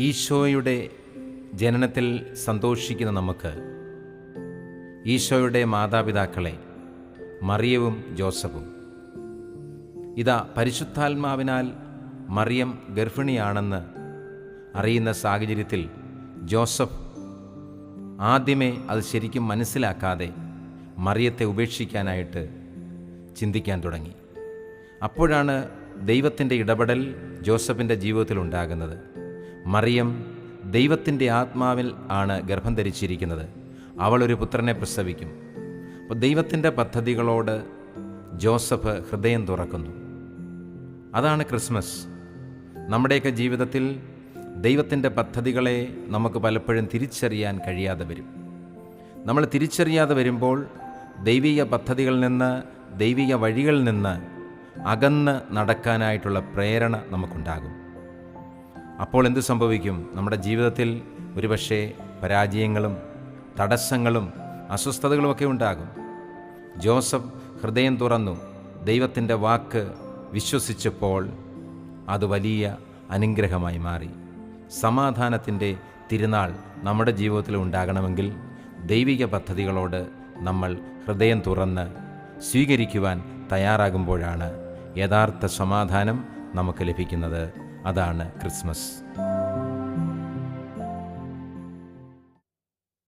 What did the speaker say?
ഈശോയുടെ ജനനത്തിൽ സന്തോഷിക്കുന്ന നമുക്ക് ഈശോയുടെ മാതാപിതാക്കളെ മറിയവും ജോസഫും, ഇതാ പരിശുദ്ധാത്മാവിനാൽ മറിയം ഗർഭിണിയാണെന്ന് അറിയുന്ന സാഹചര്യത്തിൽ ജോസഫ് ആദ്യമേ അത് ശരിക്കും മനസ്സിലാക്കാതെ മറിയത്തെ ഉപേക്ഷിക്കാനായിട്ട് ചിന്തിക്കാൻ തുടങ്ങി. അപ്പോഴാണ് ദൈവത്തിൻ്റെ ഇടപെടൽ ജോസഫിൻ്റെ ജീവിതത്തിൽ ഉണ്ടാകുന്നത്. മറിയം ദൈവത്തിൻ്റെ ആത്മാവിൽ ആണ് ഗർഭം ധരിച്ചിരിക്കുന്നത്. അവളൊരു പുത്രനെ പ്രസവിക്കും. അപ്പോൾ ദൈവത്തിൻ്റെ പദ്ധതികളോട് ജോസഫ് ഹൃദയം തുറക്കുന്നു. അതാണ് ക്രിസ്മസ്. നമ്മുടെയൊക്കെ ജീവിതത്തിൽ ദൈവത്തിൻ്റെ പദ്ധതികളെ നമുക്ക് പലപ്പോഴും തിരിച്ചറിയാൻ കഴിയാതെ വരും. നമ്മൾ തിരിച്ചറിയാതെ വരുമ്പോൾ ദൈവിക പദ്ധതികളിൽ നിന്ന്, ദൈവിക വഴികളിൽ നിന്ന് അകന്ന് നടക്കാനായിട്ടുള്ള പ്രേരണ നമുക്കുണ്ടാകും. അപ്പോൾ എന്ത് സംഭവിക്കും? നമ്മുടെ ജീവിതത്തിൽ ഒരുപക്ഷെ പരാജയങ്ങളും തടസ്സങ്ങളും അസ്വസ്ഥതകളുമൊക്കെ ഉണ്ടാകും. ജോസഫ് ഹൃദയം തുറന്നു ദൈവത്തിൻ്റെ വാക്ക് വിശ്വസിച്ചപ്പോൾ അത് വലിയ അനുഗ്രഹമായി മാറി. സമാധാനത്തിൻ്റെ തിരുനാൾ നമ്മുടെ ജീവിതത്തിൽ ഉണ്ടാകണമെങ്കിൽ ദൈവിക പദ്ധതികളോട് നമ്മൾ ഹൃദയം തുറന്ന് സ്വീകരിക്കുവാൻ തയ്യാറാകുമ്പോഴാണ് യഥാർത്ഥ സമാധാനം നമുക്ക് ലഭിക്കുന്നത്. അതാണ് ക്രിസ്മസ്.